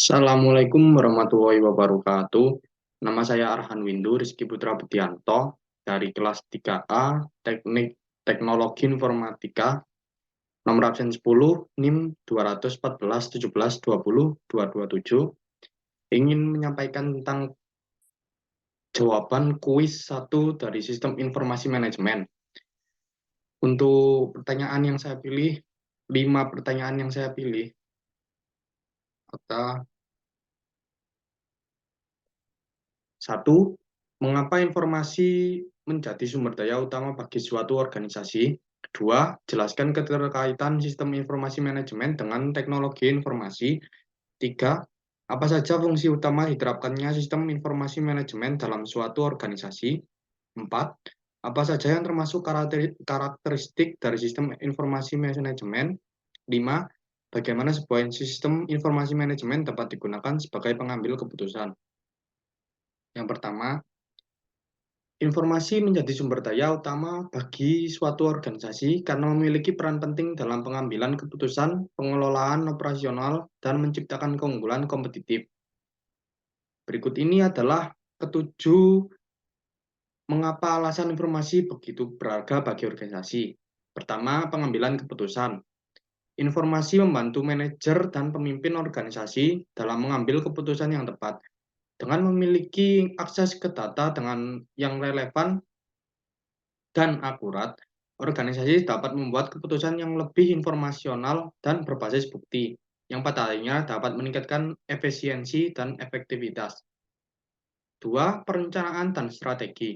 Assalamualaikum warahmatullahi wabarakatuh. Nama saya Arhan Windu Rizky Putra Budianto dari kelas 3A Teknik Teknologi Informatika nomor absen 10 NIM 214 17 20 227 ingin menyampaikan tentang jawaban kuis satu dari Sistem Informasi Manajemen. Untuk pertanyaan yang saya pilih, 5 pertanyaan yang saya pilih adalah: satu, mengapa informasi menjadi sumber daya utama bagi suatu organisasi? Dua, jelaskan keterkaitan sistem informasi manajemen dengan teknologi informasi. Tiga, apa saja fungsi utama diterapkannya sistem informasi manajemen dalam suatu organisasi? Empat, apa saja yang termasuk karakteristik dari sistem informasi manajemen? Lima, bagaimana sebuah sistem informasi manajemen dapat digunakan sebagai pengambil keputusan? Yang pertama, informasi menjadi sumber daya utama bagi suatu organisasi karena memiliki peran penting dalam pengambilan keputusan, pengelolaan operasional, dan menciptakan keunggulan kompetitif. Berikut ini adalah ketujuh mengapa alasan informasi begitu berharga bagi organisasi. Pertama, pengambilan keputusan. Informasi membantu manajer dan pemimpin organisasi dalam mengambil keputusan yang tepat. Dengan memiliki akses ke data dengan yang relevan dan akurat, organisasi dapat membuat keputusan yang lebih informasional dan berbasis bukti, yang pada akhirnya dapat meningkatkan efisiensi dan efektivitas. Dua, perencanaan dan strategi.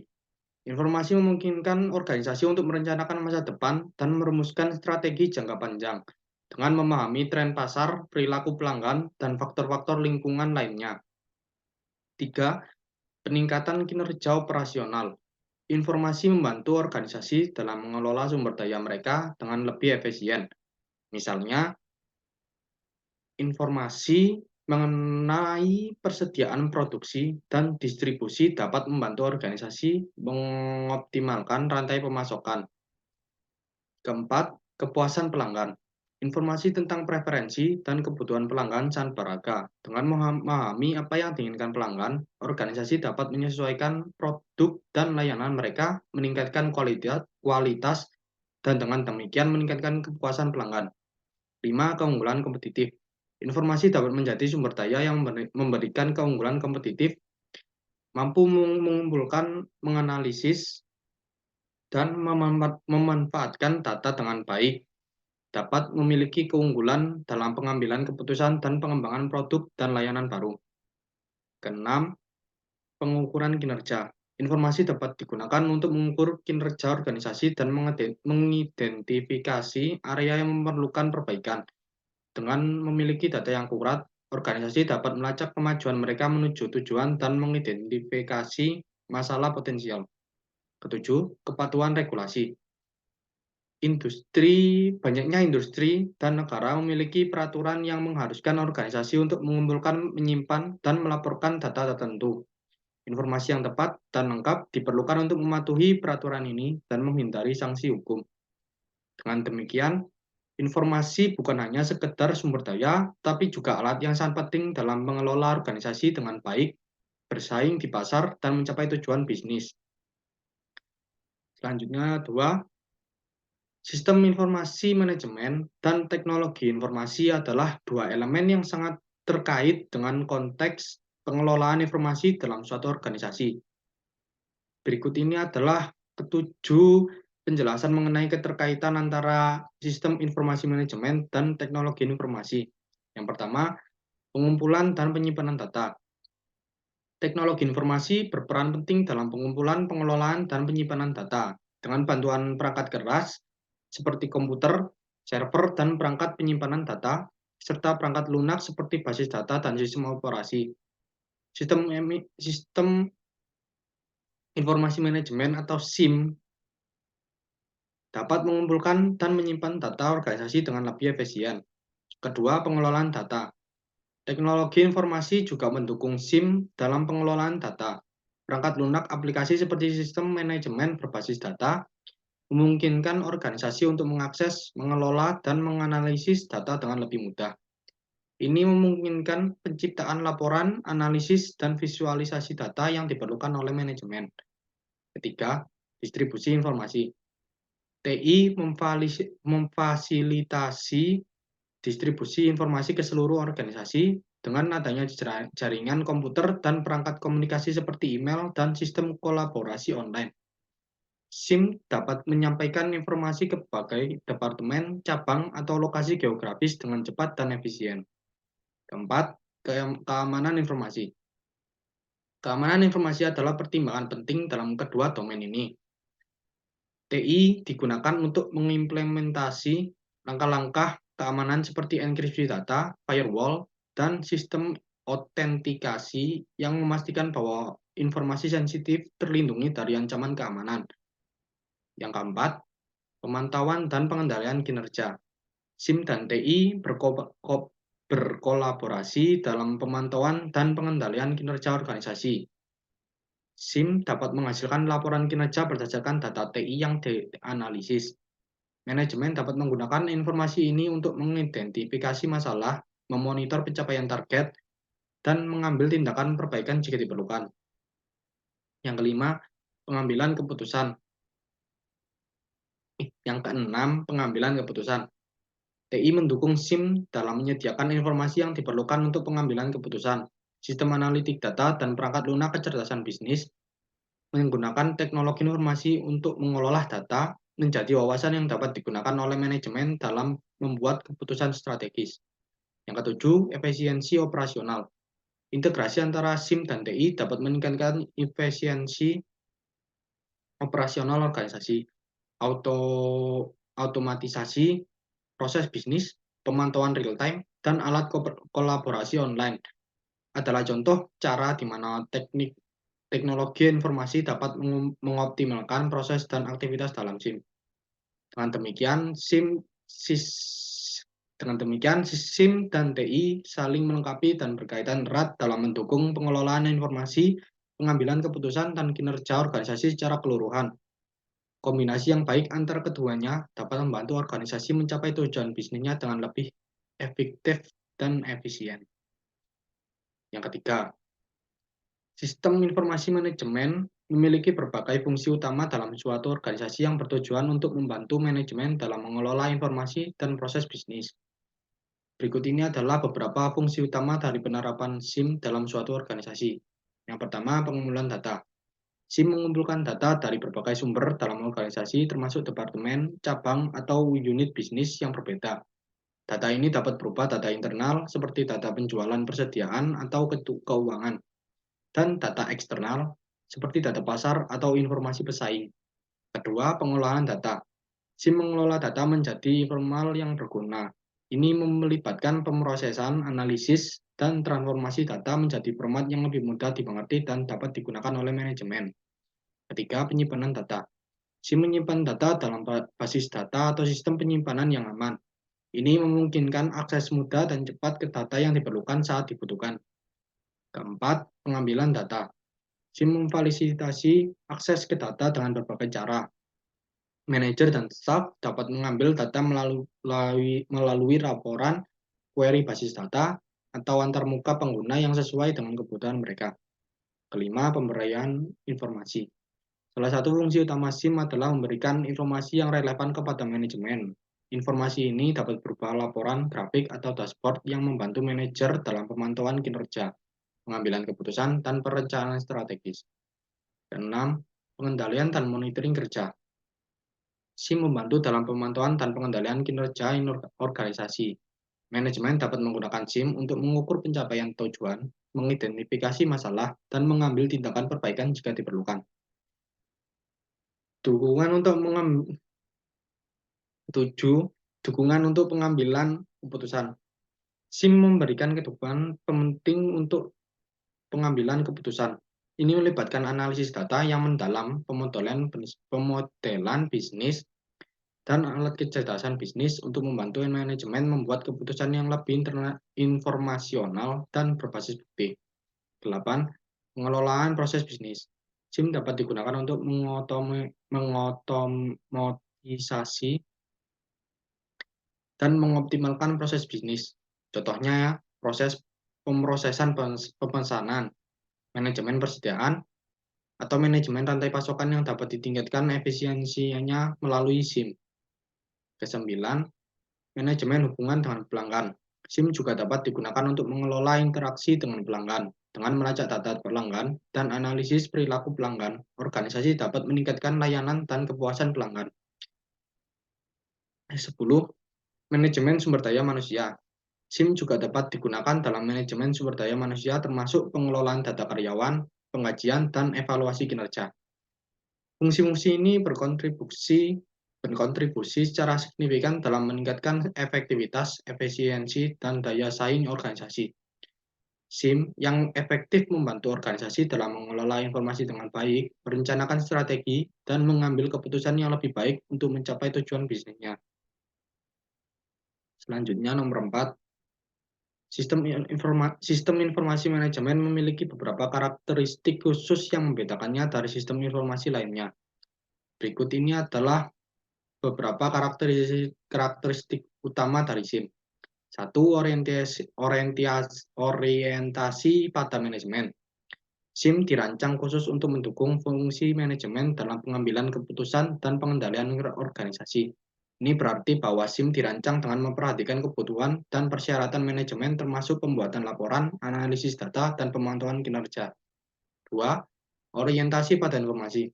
Informasi memungkinkan organisasi untuk merencanakan masa depan dan merumuskan strategi jangka panjang dengan memahami tren pasar, perilaku pelanggan, dan faktor-faktor lingkungan lainnya. Tiga, peningkatan kinerja operasional. Informasi membantu organisasi dalam mengelola sumber daya mereka dengan lebih efisien. Misalnya, informasi mengenai persediaan produksi dan distribusi dapat membantu organisasi mengoptimalkan rantai pemasokan. Keempat, kepuasan pelanggan. Informasi tentang preferensi dan kebutuhan pelanggan sangat beragam. Dengan memahami apa yang diinginkan pelanggan, organisasi dapat menyesuaikan produk dan layanan mereka, meningkatkan kualitas, dan dengan demikian meningkatkan kepuasan pelanggan. 5. Keunggulan kompetitif. Informasi dapat menjadi sumber daya yang memberikan keunggulan kompetitif, mampu mengumpulkan, menganalisis, dan memanfaatkan data dengan baik, dapat memiliki keunggulan dalam pengambilan keputusan dan pengembangan produk dan layanan baru. Keenam, pengukuran kinerja. Informasi dapat digunakan untuk mengukur kinerja organisasi dan mengidentifikasi area yang memerlukan perbaikan. Dengan memiliki data yang akurat, organisasi dapat melacak kemajuan mereka menuju tujuan dan mengidentifikasi masalah potensial. Ketujuh, kepatuhan regulasi. Banyaknya industri dan negara memiliki peraturan yang mengharuskan organisasi untuk mengumpulkan, menyimpan, dan melaporkan data tertentu. Informasi yang tepat dan lengkap diperlukan untuk mematuhi peraturan ini dan menghindari sanksi hukum. Dengan demikian, informasi bukan hanya sekedar sumber daya, tapi juga alat yang sangat penting dalam mengelola organisasi dengan baik, bersaing di pasar, dan mencapai tujuan bisnis. Selanjutnya, dua, sistem informasi manajemen dan teknologi informasi adalah dua elemen yang sangat terkait dengan konteks pengelolaan informasi dalam suatu organisasi. Berikut ini adalah ketujuh penjelasan mengenai keterkaitan antara sistem informasi manajemen dan teknologi informasi. Yang pertama, pengumpulan dan penyimpanan data. Teknologi informasi berperan penting dalam pengumpulan, pengelolaan, dan penyimpanan data. Dengan bantuan perangkat keras, seperti komputer, server, dan perangkat penyimpanan data, serta perangkat lunak seperti basis data dan sistem operasi. Sistem informasi manajemen atau SIM dapat mengumpulkan dan menyimpan data organisasi dengan lebih efisien. Kedua, pengelolaan data. Teknologi informasi juga mendukung SIM dalam pengelolaan data. Perangkat lunak aplikasi seperti sistem manajemen berbasis data memungkinkan organisasi untuk mengakses, mengelola, dan menganalisis data dengan lebih mudah. Ini memungkinkan penciptaan laporan, analisis, dan visualisasi data yang diperlukan oleh manajemen. Ketiga, distribusi informasi. TI memfasilitasi distribusi informasi ke seluruh organisasi dengan adanya jaringan komputer dan perangkat komunikasi seperti email dan sistem kolaborasi online. SIM dapat menyampaikan informasi ke berbagai departemen, cabang, atau lokasi geografis dengan cepat dan efisien. Keempat, keamanan informasi. Keamanan informasi adalah pertimbangan penting dalam kedua domain ini. TI digunakan untuk mengimplementasi langkah-langkah keamanan seperti enkripsi data, firewall, dan sistem autentikasi yang memastikan bahwa informasi sensitif terlindungi dari ancaman keamanan. Yang keempat, pemantauan dan pengendalian kinerja. SIM dan TI berkolaborasi dalam pemantauan dan pengendalian kinerja organisasi. SIM dapat menghasilkan laporan kinerja berdasarkan data TI yang dianalisis. Manajemen dapat menggunakan informasi ini untuk mengidentifikasi masalah, memonitor pencapaian target, dan mengambil tindakan perbaikan jika diperlukan. Yang kelima, pengambilan keputusan. Yang keenam, pengambilan keputusan. TI mendukung SIM dalam menyediakan informasi yang diperlukan untuk pengambilan keputusan. Sistem analitik data dan perangkat lunak kecerdasan bisnis menggunakan teknologi informasi untuk mengolah data menjadi wawasan yang dapat digunakan oleh manajemen dalam membuat keputusan strategis. Yang ketujuh, efisiensi operasional. Integrasi antara SIM dan TI dapat meningkatkan efisiensi operasional organisasi, automatisasi proses bisnis, pemantauan real-time, dan alat kolaborasi online adalah contoh cara di mana teknologi informasi dapat mengoptimalkan proses dan aktivitas dalam SIM. Dengan demikian, SIM dan TI saling melengkapi dan berkaitan erat dalam mendukung pengelolaan informasi, pengambilan keputusan, dan kinerja organisasi secara keseluruhan. Kombinasi yang baik antara keduanya dapat membantu organisasi mencapai tujuan bisnisnya dengan lebih efektif dan efisien. Yang ketiga, sistem informasi manajemen memiliki berbagai fungsi utama dalam suatu organisasi yang bertujuan untuk membantu manajemen dalam mengelola informasi dan proses bisnis. Berikut ini adalah beberapa fungsi utama dari penerapan SIM dalam suatu organisasi. Yang pertama, pengumpulan data. SIM mengumpulkan data dari berbagai sumber dalam organisasi termasuk departemen, cabang, atau unit bisnis yang berbeda. Data ini dapat berupa data internal seperti data penjualan persediaan atau keuangan, dan data eksternal seperti data pasar atau informasi pesaing. Kedua, pengolahan data. SIM mengelola data menjadi formal yang berguna. Ini melibatkan pemrosesan, analisis, dan transformasi data menjadi format yang lebih mudah dimengerti dan dapat digunakan oleh manajemen. Ketiga, penyimpanan data. SIM menyimpan data dalam basis data atau sistem penyimpanan yang aman. Ini memungkinkan akses mudah dan cepat ke data yang diperlukan saat dibutuhkan. Keempat, pengambilan data. SIM memfasilitasi akses ke data dengan berbagai cara. Manajer dan staf dapat mengambil data melalui laporan, query basis data, atau antarmuka pengguna yang sesuai dengan kebutuhan mereka. Kelima, pemberian informasi. Salah satu fungsi utama SIM adalah memberikan informasi yang relevan kepada manajemen. Informasi ini dapat berupa laporan, grafik, atau dashboard yang membantu manajer dalam pemantauan kinerja, pengambilan keputusan, dan perencanaan strategis. Keenam, pengendalian dan monitoring kerja. SIM membantu dalam pemantauan dan pengendalian kinerja organisasi. Manajemen dapat menggunakan SIM untuk mengukur pencapaian tujuan, mengidentifikasi masalah, dan mengambil tindakan perbaikan jika diperlukan. Dukungan untuk pengambilan keputusan. SIM memberikan kedudukan penting untuk pengambilan keputusan. Ini melibatkan analisis data yang mendalam, pemodelan bisnis, dan alat kecerdasan bisnis untuk membantu manajemen membuat keputusan yang lebih informasional dan berbasis bukti. 8. Pengelolaan proses bisnis. SIM dapat digunakan untuk mengotomatisasi dan mengoptimalkan proses bisnis. Contohnya, proses pemrosesan pemesanan, manajemen persediaan, atau manajemen rantai pasokan yang dapat ditingkatkan efisiensinya melalui SIM. Kesembilan, manajemen hubungan dengan pelanggan. SIM juga dapat digunakan untuk mengelola interaksi dengan pelanggan. Dengan melacak data pelanggan dan analisis perilaku pelanggan, organisasi dapat meningkatkan layanan dan kepuasan pelanggan. 10. Manajemen sumber daya manusia. SIM juga dapat digunakan dalam manajemen sumber daya manusia termasuk pengelolaan data karyawan, pengkajian, dan evaluasi kinerja. Fungsi-fungsi ini berkontribusi secara signifikan dalam meningkatkan efektivitas, efisiensi, dan daya saing organisasi. SIM yang efektif membantu organisasi dalam mengelola informasi dengan baik, merencanakan strategi, dan mengambil keputusan yang lebih baik untuk mencapai tujuan bisnisnya. Selanjutnya, nomor 4, sistem informasi manajemen memiliki beberapa karakteristik khusus yang membedakannya dari sistem informasi lainnya. Berikut ini adalah beberapa karakteristik utama dari SIM. 1. Orientasi pada manajemen. SIM dirancang khusus untuk mendukung fungsi manajemen dalam pengambilan keputusan dan pengendalian organisasi. Ini berarti bahwa SIM dirancang dengan memperhatikan kebutuhan dan persyaratan manajemen termasuk pembuatan laporan, analisis data, dan pemantauan kinerja. 2. Orientasi pada informasi.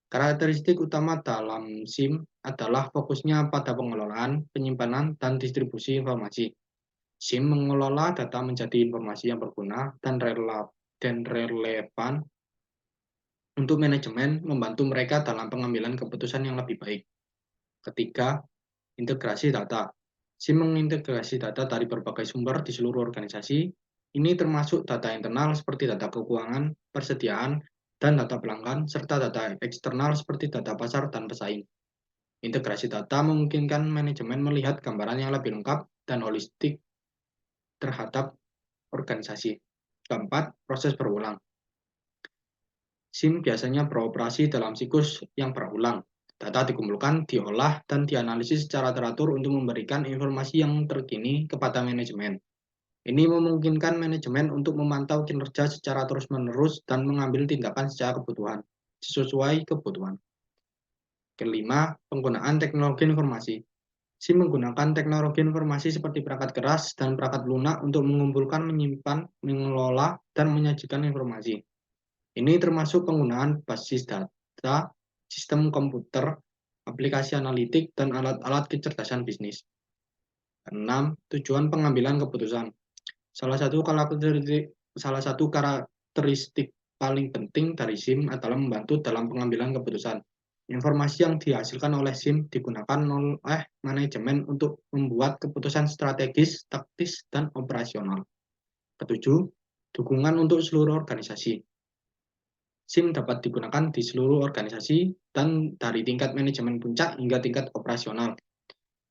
Karakteristik utama dalam SIM adalah fokusnya pada pengelolaan, penyimpanan, dan distribusi informasi. SIM mengelola data menjadi informasi yang berguna dan relevan untuk manajemen, membantu mereka dalam pengambilan keputusan yang lebih baik. Ketiga, integrasi data. SIM mengintegrasi data dari berbagai sumber di seluruh organisasi. Ini termasuk data internal seperti data keuangan, persediaan, dan data pelanggan, serta data eksternal seperti data pasar dan pesaing. Integrasi data memungkinkan manajemen melihat gambaran yang lebih lengkap dan holistik terhadap organisasi. Keempat, proses berulang. SIM biasanya beroperasi dalam siklus yang berulang. Data dikumpulkan, diolah, dan dianalisis secara teratur untuk memberikan informasi yang terkini kepada manajemen. Ini memungkinkan manajemen untuk memantau kinerja secara terus-menerus dan mengambil tindakan sesuai kebutuhan. Kelima, penggunaan teknologi informasi. SIM menggunakan teknologi informasi seperti perangkat keras dan perangkat lunak untuk mengumpulkan, menyimpan, mengelola, dan menyajikan informasi. Ini termasuk penggunaan basis data, sistem komputer, aplikasi analitik, dan alat-alat kecerdasan bisnis. 6. Tujuan pengambilan keputusan. Salah satu karakteristik paling penting dari SIM adalah membantu dalam pengambilan keputusan. Informasi yang dihasilkan oleh SIM digunakan oleh manajemen untuk membuat keputusan strategis, taktis, dan operasional. Ketujuh, dukungan untuk seluruh organisasi. SIM dapat digunakan di seluruh organisasi dan dari tingkat manajemen puncak hingga tingkat operasional.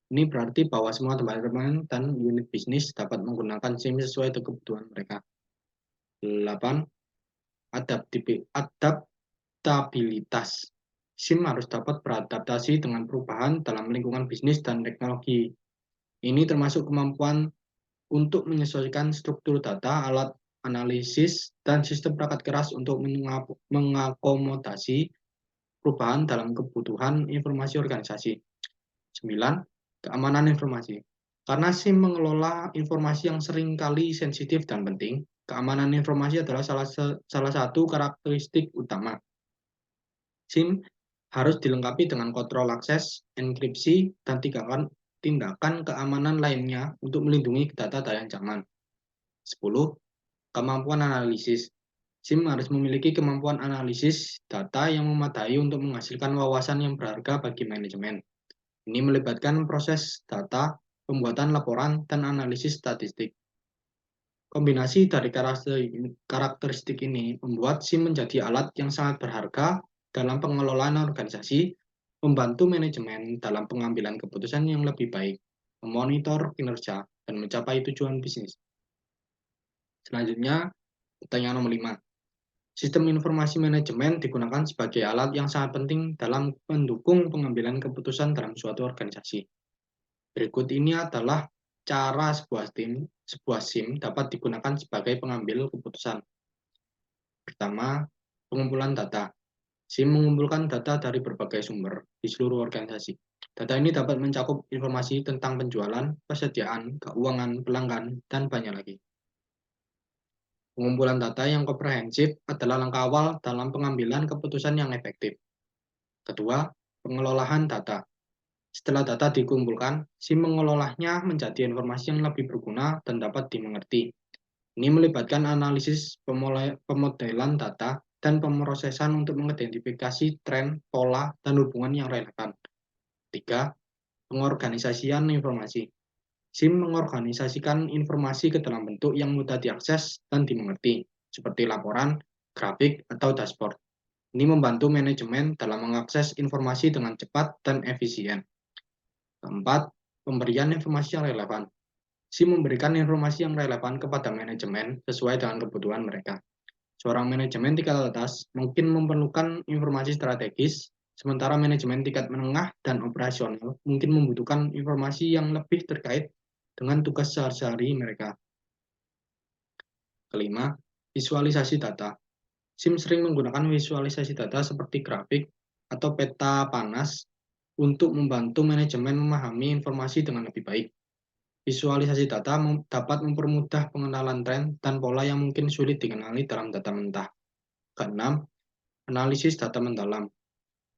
Ini berarti bahwa semua departemen dan unit bisnis dapat menggunakan SIM sesuai dengan kebutuhan mereka. 8. Adaptabilitas. SIM harus dapat beradaptasi dengan perubahan dalam lingkungan bisnis dan teknologi. Ini termasuk kemampuan untuk menyesuaikan struktur data, alat analisis, dan sistem perangkat keras untuk mengakomodasi perubahan dalam kebutuhan informasi organisasi. 9. Keamanan informasi. Karena SIM mengelola informasi yang seringkali sensitif dan penting, keamanan informasi adalah salah satu karakteristik utama. SIM harus dilengkapi dengan kontrol akses, enkripsi, dan tindakan keamanan lainnya untuk melindungi data yang aman. 10. Kemampuan analisis. SIM harus memiliki kemampuan analisis data yang memadai untuk menghasilkan wawasan yang berharga bagi manajemen. Ini melibatkan proses data, pembuatan laporan, dan analisis statistik. Kombinasi dari karakteristik ini membuat SIM menjadi alat yang sangat berharga dalam pengelolaan organisasi, membantu manajemen dalam pengambilan keputusan yang lebih baik, memonitor kinerja, dan mencapai tujuan bisnis. Selanjutnya, pertanyaan nomor 5. Sistem informasi manajemen digunakan sebagai alat yang sangat penting dalam mendukung pengambilan keputusan dalam suatu organisasi. Berikut ini adalah cara sebuah SIM dapat digunakan sebagai pengambil keputusan. Pertama, pengumpulan data. SIM mengumpulkan data dari berbagai sumber di seluruh organisasi. Data ini dapat mencakup informasi tentang penjualan, persediaan, keuangan, pelanggan, dan banyak lagi. Pengumpulan data yang komprehensif adalah langkah awal dalam pengambilan keputusan yang efektif. Kedua, pengelolaan data. Setelah data dikumpulkan, SIM mengelolanya menjadi informasi yang lebih berguna dan dapat dimengerti. Ini melibatkan analisis pemodelan data dan pemrosesan untuk mengidentifikasi tren, pola, dan hubungan yang relevan. Tiga, pengorganisasian informasi. SIM mengorganisasikan informasi ke dalam bentuk yang mudah diakses dan dimengerti, seperti laporan, grafik, atau dashboard. Ini membantu manajemen dalam mengakses informasi dengan cepat dan efisien. Keempat, pemberian informasi yang relevan. SIM memberikan informasi yang relevan kepada manajemen sesuai dengan kebutuhan mereka. Seorang manajemen tingkat atas mungkin memerlukan informasi strategis, sementara manajemen tingkat menengah dan operasional mungkin membutuhkan informasi yang lebih terkait dengan tugas sehari-hari mereka. Kelima, visualisasi data. SIM sering menggunakan visualisasi data seperti grafik atau peta panas untuk membantu manajemen memahami informasi dengan lebih baik. Visualisasi data dapat mempermudah pengenalan tren dan pola yang mungkin sulit dikenali dalam data mentah. Keenam, analisis data mendalam.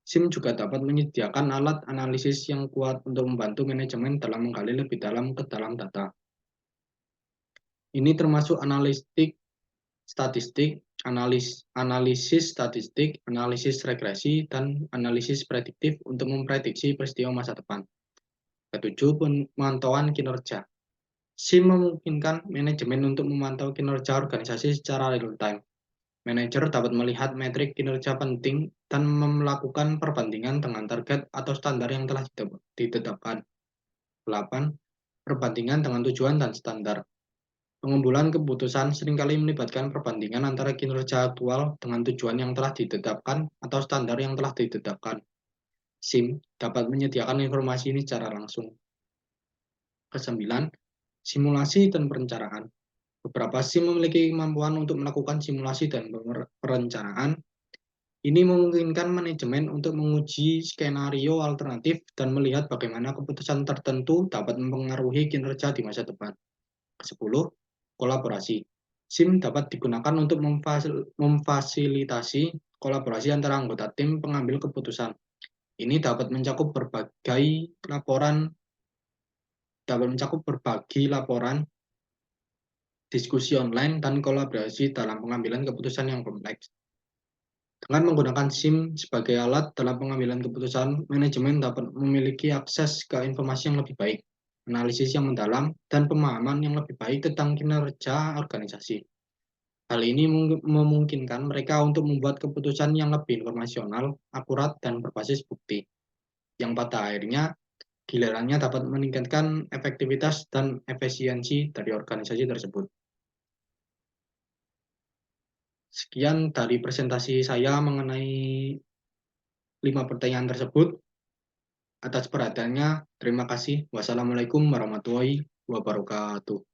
SIM juga dapat menyediakan alat analisis yang kuat untuk membantu manajemen dalam menggali lebih dalam ke dalam data. Ini termasuk statistik, analisis statistik, analisis regresi, dan analisis prediktif untuk memprediksi peristiwa masa depan. Ketujuh, pemantauan kinerja. SIM memungkinkan manajemen untuk memantau kinerja organisasi secara real-time. Manajer dapat melihat metrik kinerja penting dan melakukan perbandingan dengan target atau standar yang telah ditetapkan. 8. Perbandingan dengan tujuan dan standar. Pengambilan keputusan seringkali melibatkan perbandingan antara kinerja aktual dengan tujuan yang telah ditetapkan atau standar yang telah ditetapkan. SIM dapat menyediakan informasi ini secara langsung. Kesembilan, simulasi dan perencanaan. Beberapa SIM memiliki kemampuan untuk melakukan simulasi dan perencanaan. Ini memungkinkan manajemen untuk menguji skenario alternatif dan melihat bagaimana keputusan tertentu dapat mempengaruhi kinerja di masa depan. Kesepuluh, kolaborasi. SIM dapat digunakan untuk memfasilitasi kolaborasi antara anggota tim pengambil keputusan. Ini dapat mencakup berbagi laporan, diskusi online, dan kolaborasi dalam pengambilan keputusan yang kompleks. Dengan menggunakan SIM sebagai alat dalam pengambilan keputusan, manajemen dapat memiliki akses ke informasi yang lebih baik, analisis yang mendalam, dan pemahaman yang lebih baik tentang kinerja organisasi. Hal ini memungkinkan mereka untuk membuat keputusan yang lebih informasional, akurat, dan berbasis bukti, yang pada akhirnya gilirannya dapat meningkatkan efektivitas dan efisiensi dari organisasi tersebut. Sekian dari presentasi saya mengenai 5 pertanyaan tersebut. Atas perhatiannya, terima kasih. Wassalamualaikum warahmatullahi wabarakatuh.